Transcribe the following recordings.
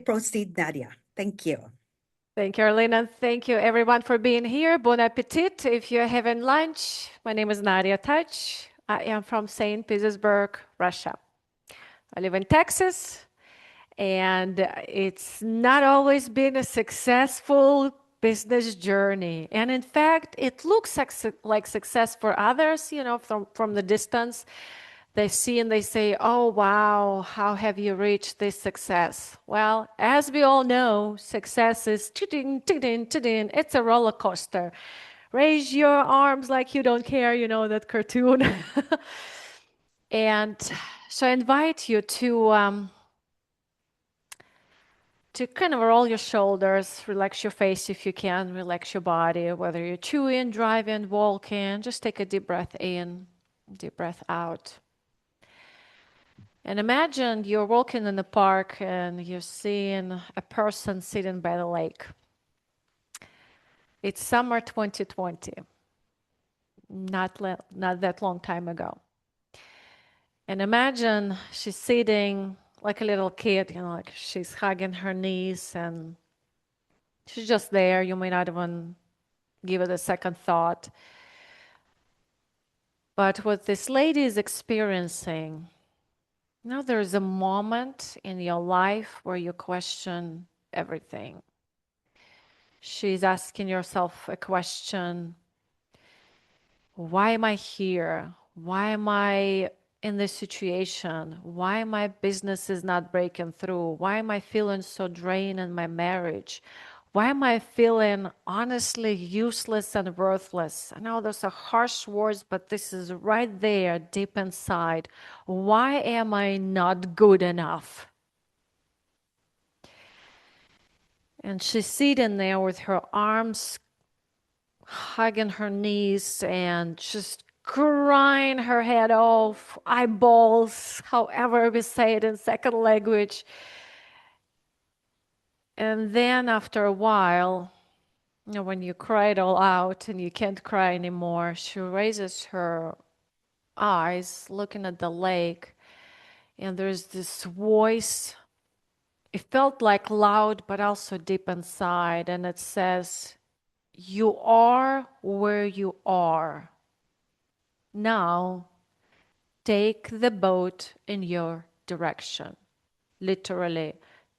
proceed, Nadia. Thank you. Thank you, Arlene, and thank you everyone for being here. Bon appetit if you're having lunch. My name is Nadya-Tatsch. I am from St. Petersburg, Russia. I live in Texas, and it's not always been a successful business journey. And in fact, it looks like success for others, from the distance. They see and they say, oh, wow, how have you reached this success? Well, as we all know, success is it's a roller coaster. Raise your arms like you don't care, that cartoon. And so I invite you to kind of roll your shoulders, relax your face if you can, relax your body, whether you're chewing, driving, walking, just take a deep breath in, deep breath out. And imagine you're walking in the park and you're seeing a person sitting by the lake. It's summer 2020, not that long time ago. And imagine she's sitting like a little kid, like she's hugging her knees and she's just there. You may not even give it a second thought. But what this lady is experiencing, there's a moment in your life where you question everything. She's asking herself a question. Why am I here? Why am I in this situation? Why my business is not breaking through? Why am I feeling so drained in my marriage? Why am I feeling honestly useless and worthless? I know those are harsh words, but this is right there deep inside. Why am I not good enough? And she's sitting there with her arms hugging her knees and just crying her head off, eyeballs, however we say it in second language. And then after a while, when you cry it all out and you can't cry anymore, she raises her eyes looking at the lake, and there's this voice. It felt like loud, but also deep inside, and it says, "You are where you are. Now take the boat in your direction." Literally,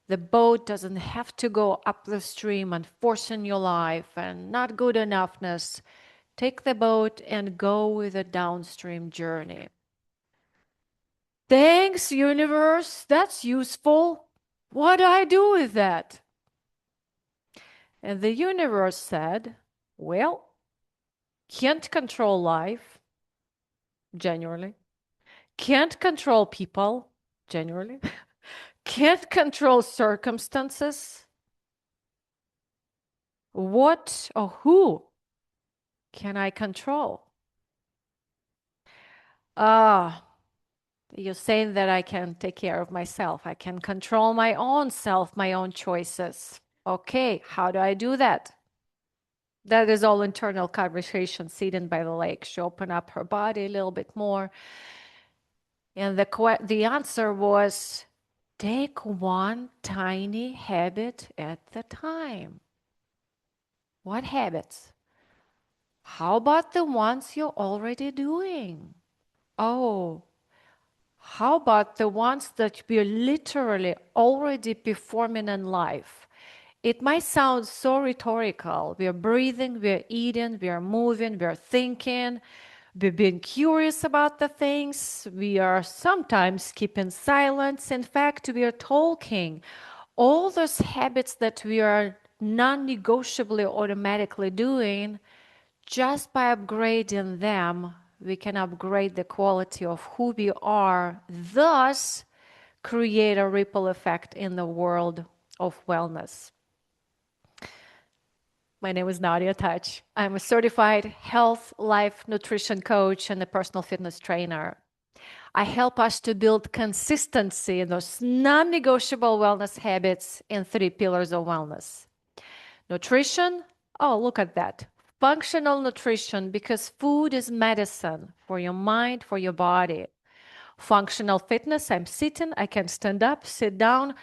the boat doesn't have to go up the stream and forcing your life and not good enoughness. Take the boat and go with a downstream journey. Thanks, universe. That's useful. What do I do with that? And the universe said, well, can't control life, genuinely. Can't control people, genuinely. Can't control circumstances. What or who can I control? You're saying that I can take care of myself. I can control my own self, my own choices. Okay, how do I do that? That is all internal conversation sitting by the lake. She opened up her body a little bit more. And the answer was, take one tiny habit at the time. What habits? How about the ones you're already doing? Oh, how about the ones that we're literally already performing in life? It might sound so rhetorical. We're breathing, we're eating, we're moving, we're thinking, we're being curious about the things. We are sometimes keeping silence. In fact, we are talking. All those habits that we are non-negotiably automatically doing, just by upgrading them, we can upgrade the quality of who we are, thus create a ripple effect in the world of wellness. My name is Nadya-Tatsch. I'm a certified health, life, nutrition coach and a personal fitness trainer. I help us to build consistency in those non-negotiable wellness habits in 3 pillars of wellness. Nutrition, oh, look at that. Functional nutrition, because food is medicine for your mind, for your body. Functional fitness, I'm sitting, I can stand up, sit down,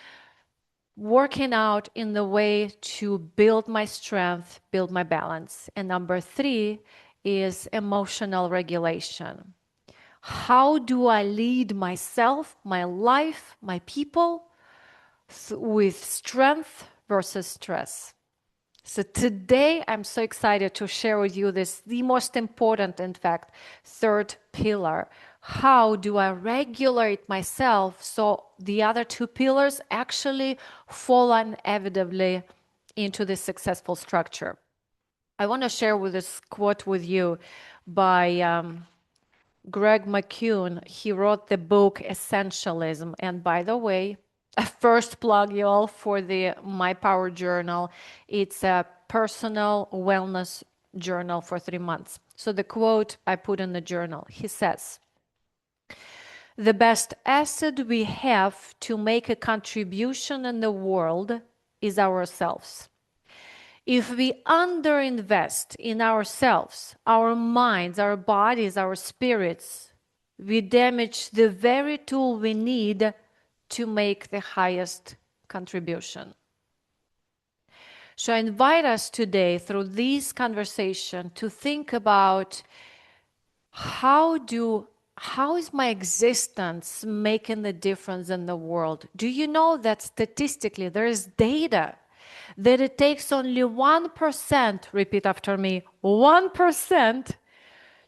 working out in the way to build my strength, build my balance. And number 3 is emotional regulation. How do I lead myself, my life, my people with strength versus stress? So today I'm so excited to share with you this, the most important, in fact, third pillar. How do I regulate myself so the other 2 pillars actually fall inevitably into this successful structure? I want to share with this quote with you by Greg McKeown. He wrote the book Essentialism. And by the way, a first plug, y'all, for the My Power Journal. It's a personal wellness journal for 3 months. So the quote I put in the journal, he says, "The best asset we have to make a contribution in the world is ourselves. If we underinvest in ourselves, our minds, our bodies, our spirits, we damage the very tool we need to make the highest contribution." So I invite us today through this conversation to think about how is my existence making the difference in the world? Do you know that statistically there is data that it takes only 1%, repeat after me, 1%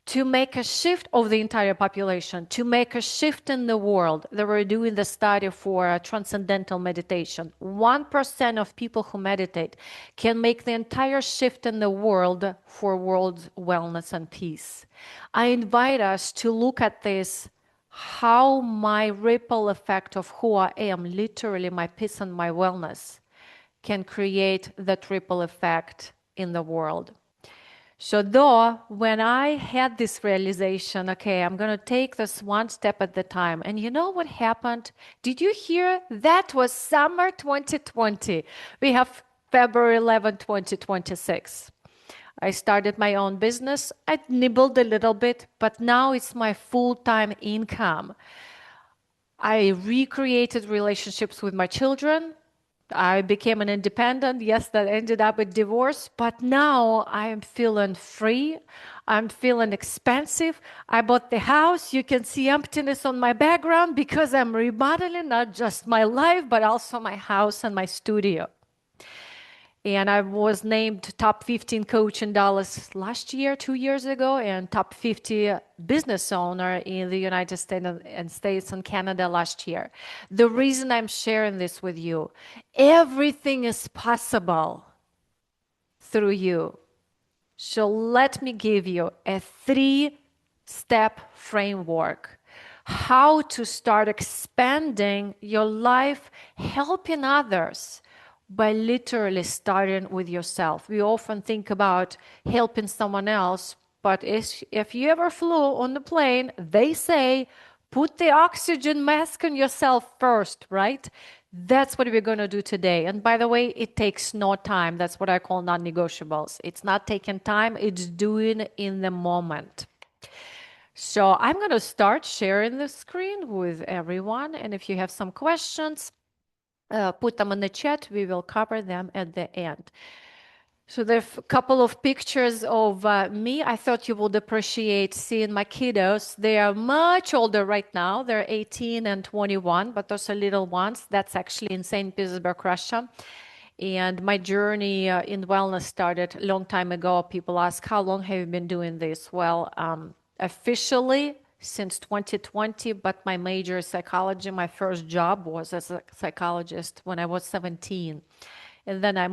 to make a shift of the entire population, to make a shift in the world. They were doing the study for transcendental meditation. 1% of people who meditate can make the entire shift in the world for world wellness and peace. I invite us to look at this, how my ripple effect of who I am, literally my peace and my wellness, can create that ripple effect in the world. So though, when I had this realization, okay, I'm going to take this one step at the time. And you know what happened? Did you hear? That was summer 2020. We have February 11, 2026. I started my own business. I nibbled a little bit, but now it's my full-time income. I recreated relationships with my children. I became an independent. Yes, that ended up with divorce, but now I am feeling free. I'm feeling expansive. I bought the house. You can see emptiness on my background because I'm remodeling not just my life, but also my house and my studio. And I was named top 15 coach in Dallas last year, 2 years ago, and top 50 business owner in the United States and Canada last year. The reason I'm sharing this with you, everything is possible through you. So let me give you a 3-step framework how to start expanding your life, helping others, by literally starting with yourself. We often think about helping someone else, but if you ever flew on the plane, they say, put the oxygen mask on yourself first, right? That's what we're going to do today. And by the way, it takes no time. That's what I call non-negotiables. It's not taking time, it's doing in the moment. So I'm going to start sharing the screen with everyone. And if you have some questions, put them in the chat. We will cover them at the end. So there's a couple of pictures of me. I thought you would appreciate seeing my kiddos. They are much older right now. They're 18 and 21, but those are little ones. That's actually in St. Petersburg, Russia. And my journey in wellness started a long time ago. People ask, how long have you been doing this? Well, officially, since 2020, but my major is psychology. My first job was as a psychologist when I was 17. And then I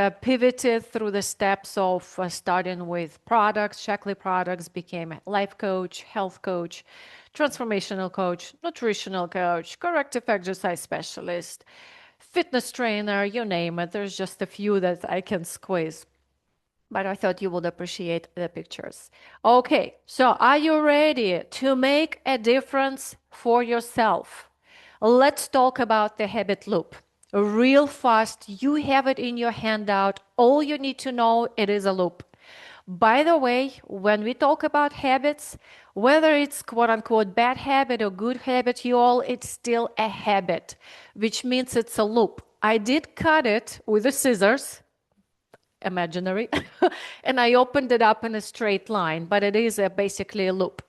pivoted through the steps of starting with products, Shaklee products, became a life coach, health coach, transformational coach, nutritional coach, corrective exercise specialist, fitness trainer, you name it. There's just a few that I can squeeze. But I thought you would appreciate the pictures. Okay, so are you ready to make a difference for yourself? Let's talk about the habit loop. Real fast, you have it in your handout. All you need to know, it is a loop. By the way, when we talk about habits, whether it's quote unquote bad habit or good habit, it's still a habit, which means it's a loop. I did cut it with the scissors, imaginary, and I opened it up in a straight line, but it is basically a loop.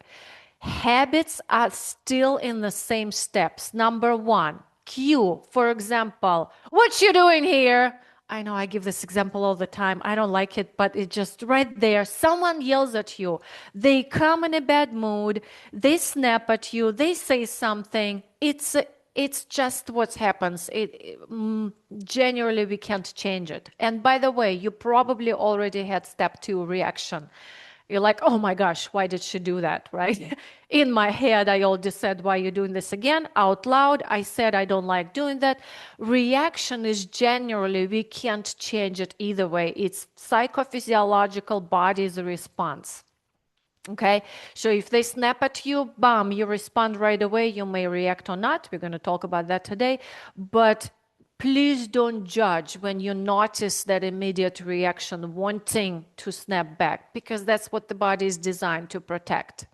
Habits are still in the same steps. Number one, cue, for example, what you doing here? I know I give this example all the time. I don't like it, but it's just right there. Someone yells at you. They come in a bad mood. They snap at you. They say something. It's just what happens. Generally, we can't change it. And by the way, you probably already had step 2 reaction. You're like, oh my gosh, why did she do that, right? In my head, I already said, why are you doing this again? Out loud, I said, I don't like doing that. Reaction is generally, we can't change it either way. It's psychophysiological body's response. Okay, so if they snap at you, bam, you respond right away. You may react or not. We're going to talk about that today. But please don't judge when you notice that immediate reaction, wanting to snap back, because that's what the body is designed to protect.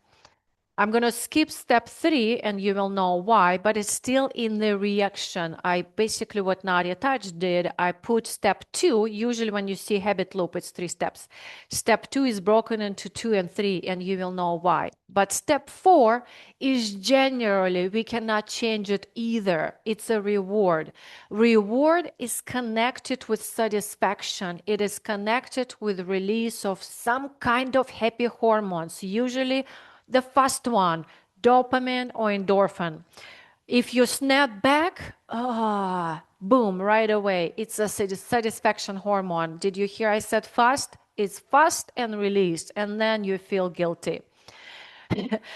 I'm going to skip step 3 and you will know why, but it's still in the reaction. Basically what Nadya Nemova-Tatsch did, I put step 2, usually when you see habit loop, it's 3 steps. Step 2 is broken into 2 and 3 and you will know why. But step 4 is generally, we cannot change it either. It's a reward. Reward is connected with satisfaction. It is connected with release of some kind of happy hormones, usually the first one, dopamine or endorphin. If you snap back, boom, right away. It's a satisfaction hormone. Did you hear I said fast? It's fast and released, and then you feel guilty.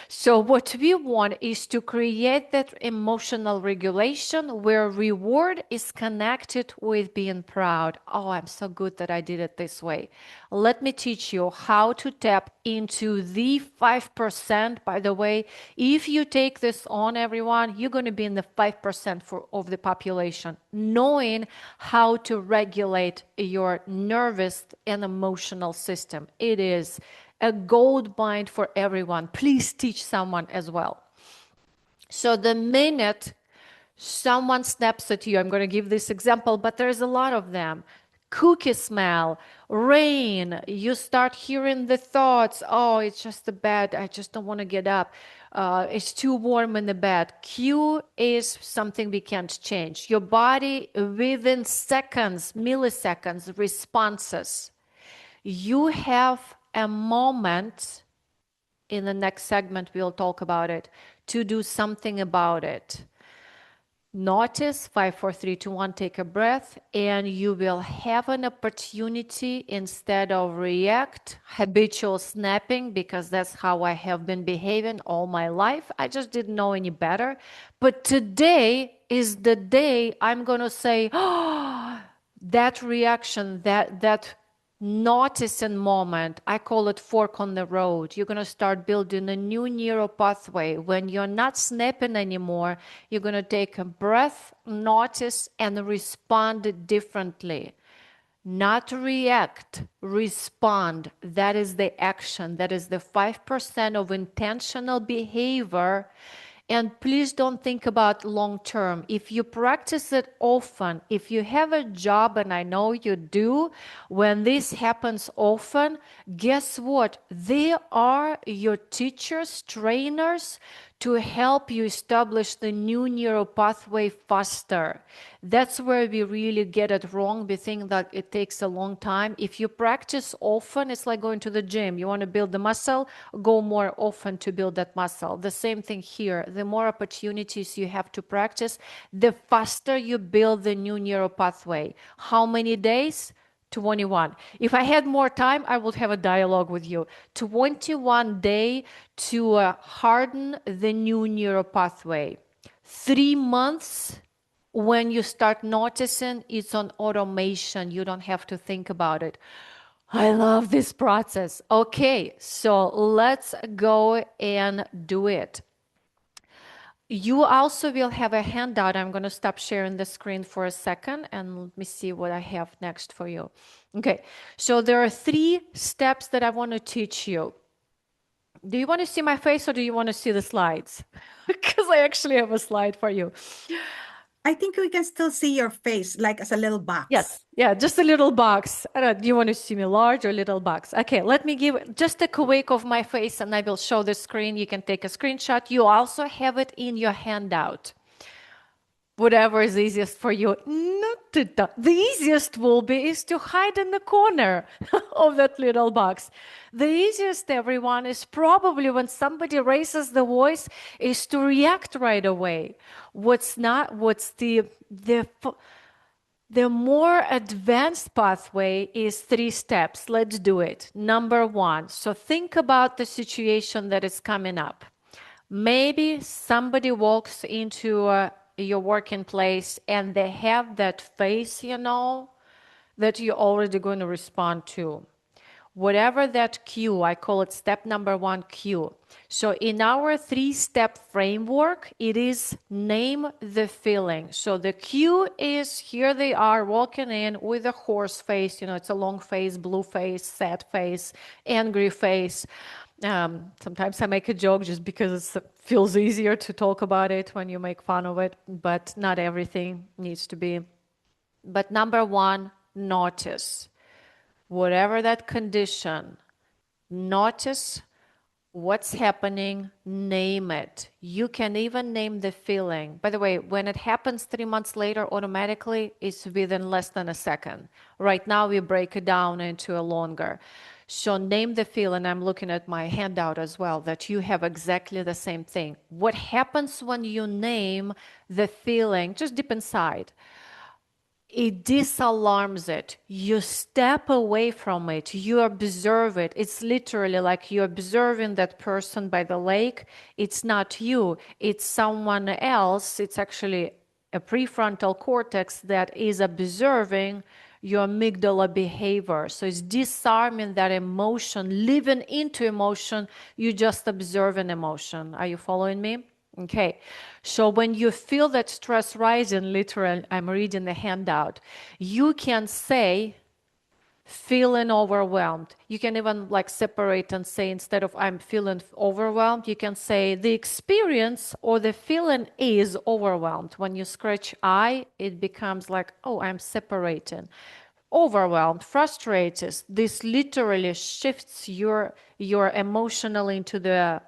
So what we want is to create that emotional regulation where reward is connected with being proud. Oh, I'm so good that I did it this way. Let me teach you how to tap into the 5%. By the way, if you take this on, everyone, you're going to be in the 5% of the population, knowing how to regulate your nervous and emotional system. It is a gold mine for everyone. Please teach someone as well. So the minute someone snaps at you, I'm going to give this example, but there's a lot of them. Cookie smell, rain, you start hearing the thoughts, oh, it's just the bed, I just don't want to get up. It's too warm in the bed. Cue is something we can't change. Your body within seconds, milliseconds, responses. You have a moment, in the next segment we'll talk about it, to do something about it. Notice 5, 4, 3, 2, 1, take a breath, and you will have an opportunity, instead of react, habitual snapping, because that's how I have been behaving all my life. I just didn't know any better. But today is the day I'm going to say, oh, that reaction, that noticing moment, I call it fork on the road. You're going to start building a new neural pathway. When you're not snapping anymore, you're going to take a breath, notice, and respond differently. Not react, respond. That is the action. That is the 5% of intentional behavior. And please don't think about long term. If you practice it often, if you have a job, and I know you do, when this happens often, guess what? They are your teachers, trainers, to help you establish the new neural pathway faster. That's where we really get it wrong. We think that it takes a long time. If you practice often, it's like going to the gym. You want to build the muscle, go more often to build that muscle. The same thing here. The more opportunities you have to practice, the faster you build the new neural pathway. How many days? 21. If I had more time, I would have a dialogue with you. 21 days to harden the new neural pathway. 3 months when you start noticing, it's on automation. You don't have to think about it. I love this process. Okay, so let's go and do it. You also will have a handout. I'm going to stop sharing the screen for a second and let me see what I have next for you. Okay, so there are 3 steps that I want to teach you. Do you want to see my face or do you want to see the slides? Because I actually have a slide for you. I think we can still see your face, like as a little box. Yes, yeah, just a little box. I don't, do you want to see me large or little box? Okay, let me give just a quick of my face and I will show the screen. You can take a screenshot. You also have it in your handout. Whatever is easiest for you. Not to the easiest will be is to hide in the corner of that little box. The easiest, everyone, is probably when somebody raises the voice is to react right away. What's the more advanced pathway is 3 steps. Let's do it. Number 1. So think about the situation that is coming up. Maybe somebody walks into your working place and they have that face, that you're already going to respond to. Whatever that cue, I call it step number 1 cue. So in our 3-step framework, it is name the feeling. So the cue is here they are walking in with a horse face, it's a long face, blue face, sad face, angry face. Sometimes I make a joke just because it feels easier to talk about it when you make fun of it, but not everything needs to be. But number 1, notice. Whatever that condition, notice what's happening, name it. You can even name the feeling. By the way, when it happens 3 months later, automatically, it's within less than a second. Right now, we break it down into a longer. So name the feeling. I'm looking at my handout as well, that you have exactly the same thing. What happens when you name the feeling, just deep inside? It disalarms it. You step away from it. You observe it. It's literally like you're observing that person by the lake. It's not you. It's someone else. It's actually a prefrontal cortex that is observing your amygdala behavior. So it's disarming that emotion, living into emotion. You just observe an emotion. Are you following me? Okay, so when you feel that stress rising, literally, I'm reading the handout, you can say, feeling overwhelmed. You can even separate and say, instead of I'm feeling overwhelmed, you can say the experience or the feeling is overwhelmed. When you scratch I, it becomes like, oh, I'm separating. Overwhelmed, frustrated. This literally shifts your emotionally into the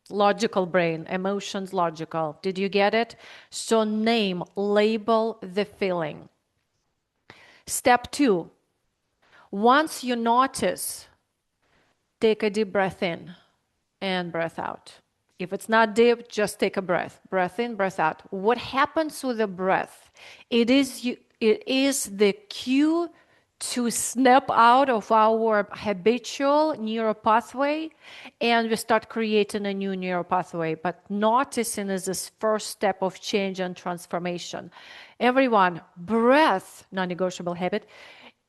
logical brain, emotions, logical. Did you get it? So name, label the feeling. Step 2, once you notice, take a deep breath in and breath out. If it's not deep, just take a breath. Breath in, breath out. What happens with the breath? It is the cue to snap out of our habitual neural pathway and we start creating a new neural pathway. But noticing is this first step of change and transformation. Everyone, breath, non-negotiable habit,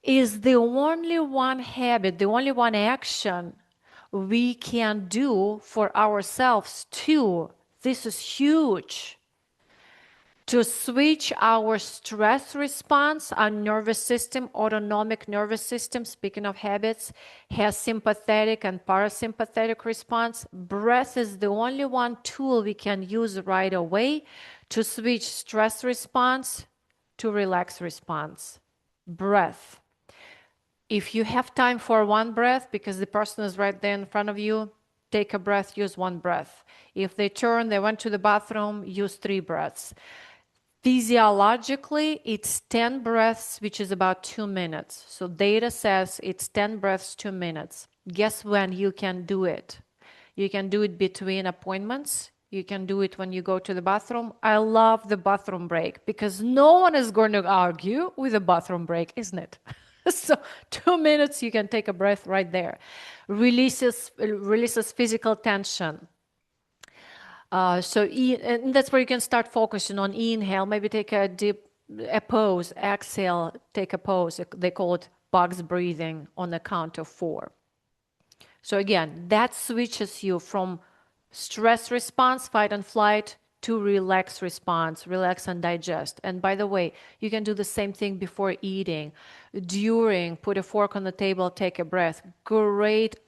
is the only one habit, the only one action we can do for ourselves too. This is huge. To switch our stress response, our nervous system, autonomic nervous system, speaking of habits, has sympathetic and parasympathetic response. Breath is the only one tool we can use right away to switch stress response to relax response. Breath. If you have time for one breath, because the person is right there in front of you, take a breath, use one breath. If they went to the bathroom, use 3 breaths. Physiologically, it's 10 breaths, which is about 2 minutes. So data says it's 10 breaths, 2 minutes. Guess when you can do it? You can do it between appointments. You can do it when you go to the bathroom. I love the bathroom break because no one is going to argue with a bathroom break, isn't it? So 2 minutes, you can take a breath right there. Releases physical tension. And that's where you can start focusing on inhale, maybe take a pause, exhale, take a pause. They call it box breathing on the count of 4. So again, that switches you from stress response, fight and flight, to relax response, relax and digest. And by the way, you can do the same thing before eating. During, put a fork on the table, take a breath. Great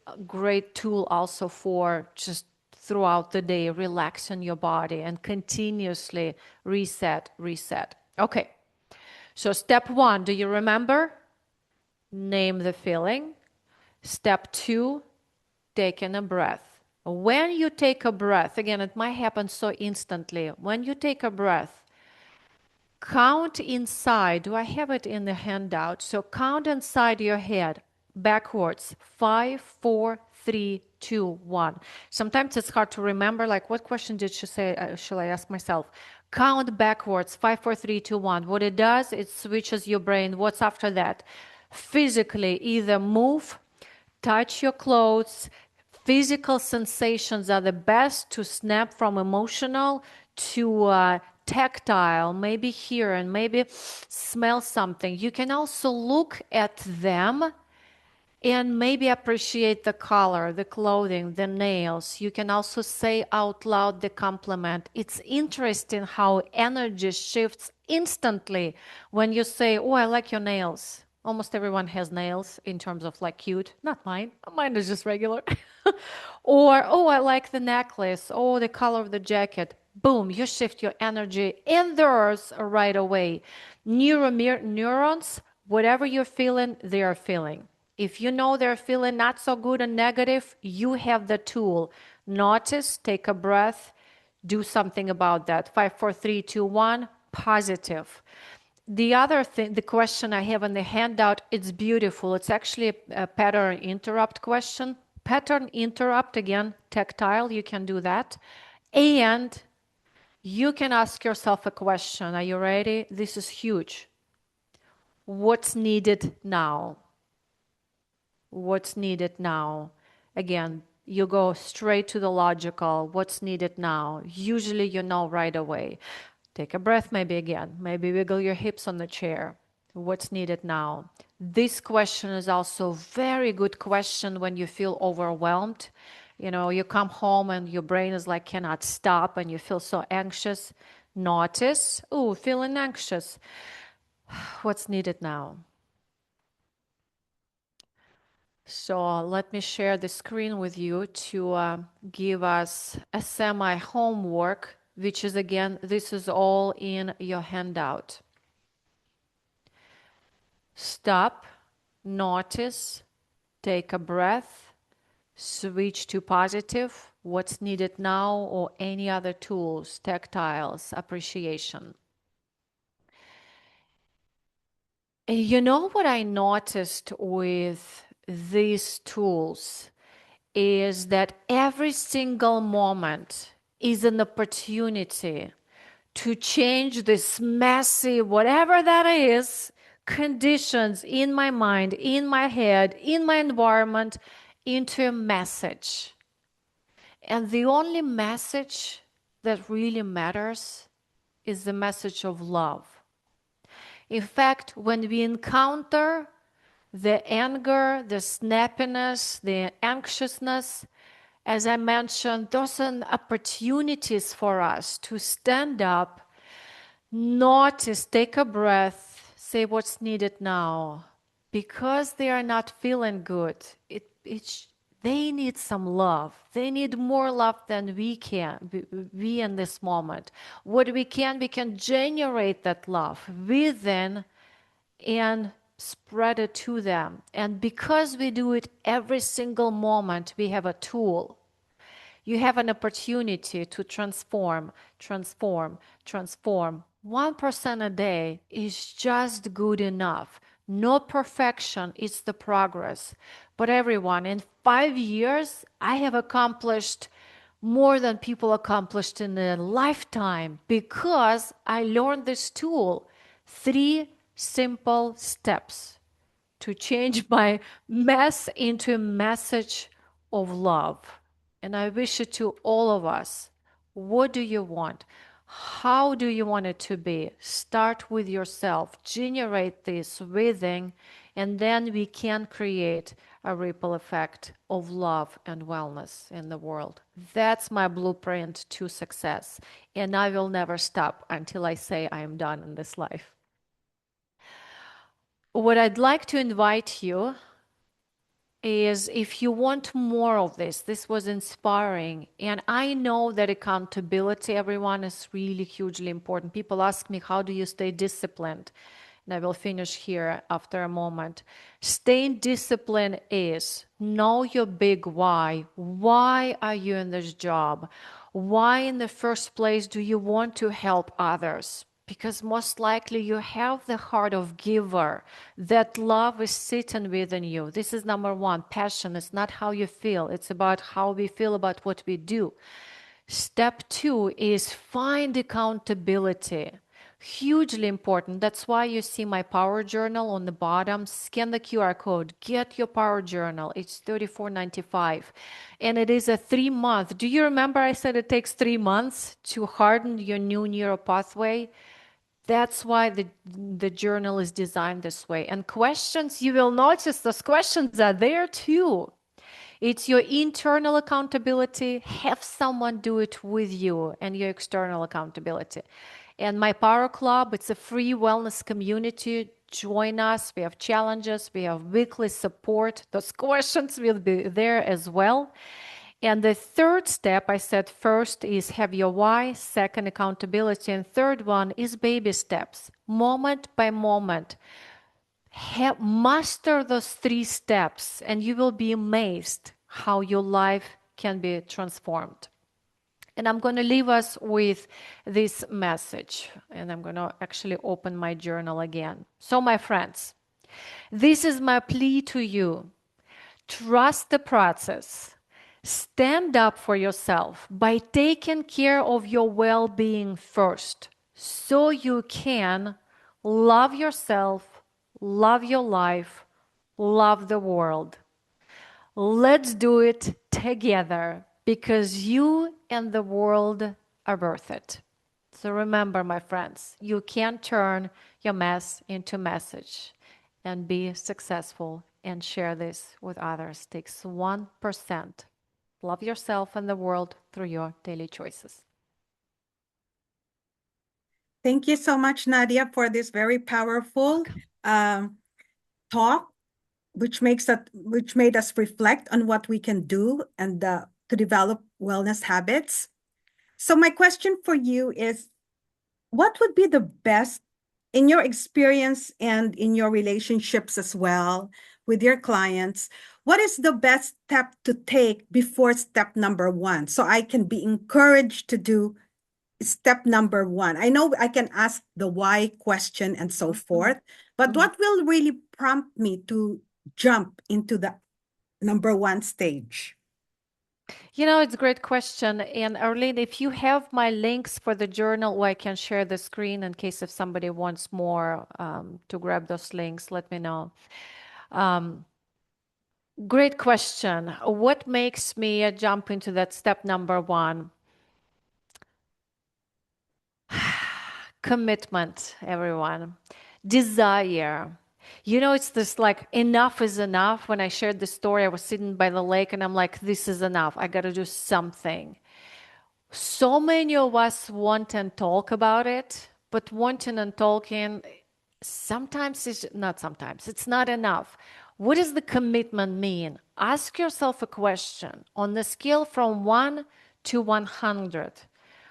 tool also for just throughout the day, relaxing your body and continuously reset, reset. Okay, so step 1, do you remember? Name the feeling. Step 2, taking a breath. When you take a breath, again, it might happen so instantly. When you take a breath, count inside. Do I have it in the handout? So count inside your head backwards. 5, 4, 3, 2, 1. Sometimes it's hard to remember, like, what question did she say? Shall I ask myself? Count backwards. 5, 4, 3, 2, 1. What it does, it switches your brain. What's after that? Physically, either move, touch your clothes. Physical sensations are the best to snap from emotional to tactile, maybe hear and maybe smell something. You can also look at them and maybe appreciate the color, the clothing, the nails. You can also say out loud the compliment. It's interesting how energy shifts instantly when you say, oh, I like your nails. Almost everyone has nails in terms of like cute. Not mine. Mine is just regular. Or, oh, I like the necklace. Oh, the color of the jacket. Boom, you shift your energy in theirs right away. Neurons, whatever you're feeling, they are feeling. If you know they're feeling not so good and negative, you have the tool. Notice, take a breath, do something about that. 5, 4, 3, 2, 1, positive. The other thing, the question I have in the handout, it's beautiful. It's actually a pattern interrupt question. Pattern interrupt, again, tactile, you can do that. And you can ask yourself a question. Are you ready? This is huge. What's needed now? What's needed now? Again, you go straight to the logical. What's needed now? Usually you know right away. Take a breath, maybe again. Maybe wiggle your hips on the chair. What's needed now? This question is also a very good question when you feel overwhelmed. You know, you come home and your brain is like cannot stop and you feel so anxious. Notice, oh, feeling anxious. What's needed now? So let me share the screen with you to give us a semi-homework, which is again, this is all in your handout. Stop, notice, take a breath, switch to positive, what's needed now, or any other tools, tactiles, appreciation. You know what I noticed with these tools is that every single moment is an opportunity to change this messy, whatever that is, conditions in my mind, in my head, in my environment, into a message. And the only message that really matters is the message of love. In fact, when we encounter the anger, the snappiness, the anxiousness, as I mentioned, those are opportunities for us to stand up, notice, take a breath, say what's needed now. Because they are not feeling good, they need some love. They need more love than we can, we in this moment. What we can generate that love within and spread it to them. And because we do it every single moment, we have a tool. You have an opportunity to transform, transform, transform. 1% a day is just good enough. No perfection, it's the progress. But everyone, in 5 years, I have accomplished more than people accomplished in a lifetime because I learned this tool. 3 simple steps to change my mess into a message of love. And I wish it to all of us. What do you want? How do you want it to be? Start with yourself. Generate this within, and then we can create a ripple effect of love and wellness in the world. That's my blueprint to success. And I will never stop until I say I am done in this life. What I'd like to invite you is if you want more of this, this was inspiring. And I know that accountability, everyone, is really hugely important. People ask me, how do you stay disciplined? And I will finish here after a moment. Staying disciplined is know your big why. Why are you in this job? Why in the first place do you want to help others? Because most likely you have the heart of giver. That love is sitting within you. This is number one. Passion is not how you feel. It's about how we feel about what we do. Step two is find accountability. Hugely important. That's why you see my power journal on the bottom. Scan the QR code. Get your power journal. It's $34.95. And it is a 3-month. Do you remember I said it takes 3 months to harden your new neural pathway? That's why the journal is designed this way. And questions, you will notice those questions are there too. It's your internal accountability. Have someone do it with you, and your external accountability. And my Power Club, it's a free wellness community. Join us. We have challenges. We have weekly support. Those questions will be there as well. And the third step, I said first is have your why, second accountability, and third one is baby steps, moment by moment. Master those 3 steps and you will be amazed how your life can be transformed. And I'm going to leave us with this message, and I'm going to actually open my journal again. So, my friends, this is my plea to you. Trust the process. Stand up for yourself by taking care of your well-being first, so you can love yourself, love your life, love the world. Let's do it together because you and the world are worth it. So remember, my friends, you can turn your mess into message and be successful and share this with others. It takes 1%. Love yourself and the world through your daily choices. Thank you so much, Nadia, for this very powerful talk, which made us reflect on what we can do and to develop wellness habits. So my question for you is, what would be the best, in your experience and in your relationships as well with your clients, what is the best step to take before step number 1? So I can be encouraged to do step number 1. I know I can ask the why question and so forth, but what will really prompt me to jump into the number 1 stage? You know, it's a great question. And Arlene, if you have my links for the journal, or I can share the screen in case if somebody wants more to grab those links, let me know. Great question. What makes me jump into that step number 1? Commitment, everyone. Desire. You know, it's this like enough is enough. When I shared the story, I was sitting by the lake and I'm like, this is enough. I got to do something. So many of us want and talk about it, but wanting and talking sometimes is not sometimes, it's not enough. What does the commitment mean? Ask yourself a question on the scale from 1 to 100.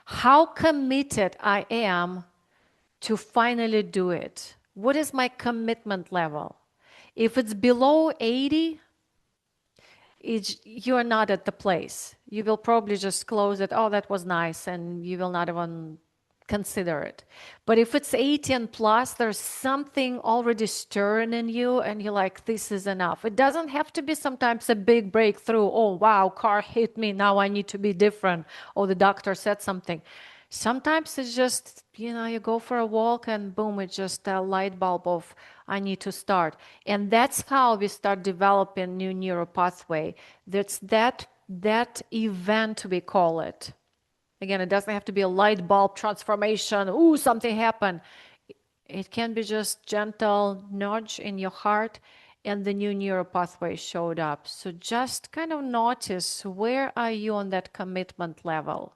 How committed I am to finally do it? What is my commitment level? If it's below 80, you're not at the place. You will probably just close it. Oh, that was nice. And you will not even consider it. But if it's 80 and plus, there's something already stirring in you and you're like, this is enough. It doesn't have to be sometimes a big breakthrough. Oh, wow, car hit me. Now I need to be different. Oh, the doctor said something. Sometimes it's just, you go for a walk and boom, it's just a light bulb of, I need to start. And that's how we start developing new neural pathway. That's that event, we call it. Again, it doesn't have to be a light bulb transformation. Ooh, something happened. It can be just gentle nudge in your heart and the new neural pathway showed up. So just kind of notice, where are you on that commitment level?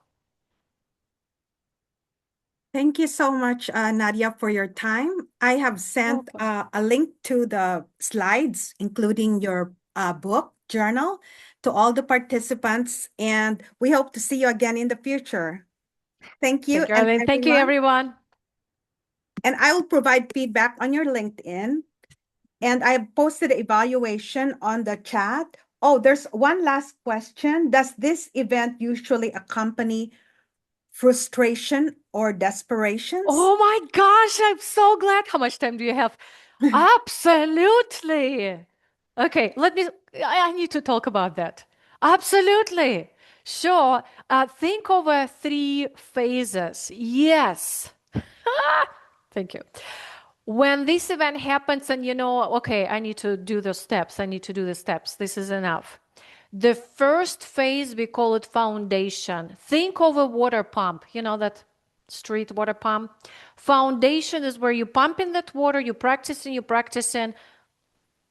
Thank you so much, Nadia, for your time. I have sent a link to the slides, including your book journal to all the participants, and we hope to see you again in the future. Thank you, Thank you, and Arlene. Thank you, everyone. everyone. And I will provide feedback on your LinkedIn. And I posted an evaluation on the chat. Oh, there's one last question. Does this event usually accompany frustration or desperations? Oh my gosh, I'm so glad. How much time do you have? Absolutely. Okay, I need to talk about that. Absolutely. Sure. Think over 3 phases. Yes. Thank you. When this event happens and you know, okay, I need to do the steps, I need to do the steps, this is enough. The first phase, we call it foundation. Think of a water pump, you know, that street water pump. Foundation is where you pump in that water, you're practicing,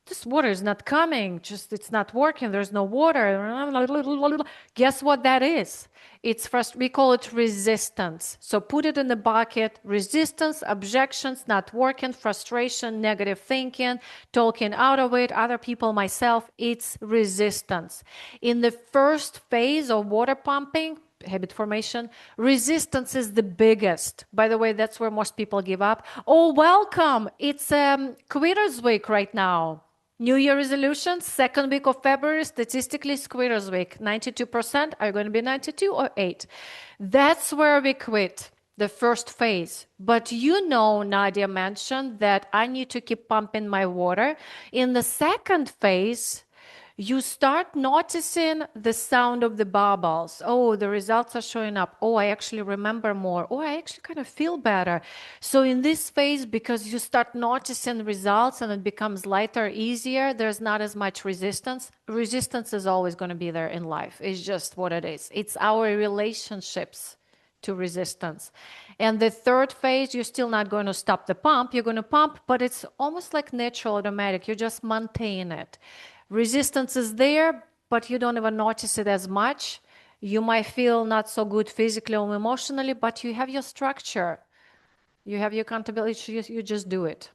this water is not coming, just it's not working, there's no water. Guess what that is? It's first, we call it resistance. So put it in the bucket: resistance, objections, not working, frustration, negative thinking, talking out of it, other people, myself. It's resistance. In the first phase of water pumping, habit formation, resistance is the biggest. By the way, that's where most people give up. Oh, welcome. It's quitter's week right now. New Year resolutions, second week of February, statistically quitter's week. 92% are going to be 92 or 8. That's where we quit, the first phase. But you know, Nadya mentioned that I need to keep pumping my water. In the second phase, you start noticing the sound of the bubbles. Oh, the results are showing up. Oh, I actually remember more. Oh, I actually kind of feel better. So in this phase, because you start noticing results and it becomes lighter, easier, there's not as much resistance. Resistance is always going to be there in life. It's just what it is. It's our relationships to resistance. And the third phase, you're still not going to stop the pump. You're going to pump, but it's almost like natural, automatic. You just maintain it. Resistance is there, but you don't even notice it as much. You might feel not so good physically or emotionally, but you have your structure. You have your accountability. You just do it.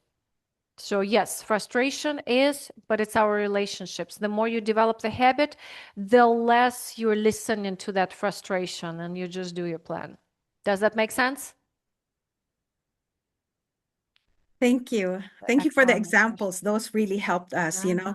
So yes, frustration is, but it's our relationships. The more you develop the habit, the less you're listening to that frustration and you just do your plan. Does that make sense? Thank you. Thank you for the Excellent. examples. Those really helped us, you know.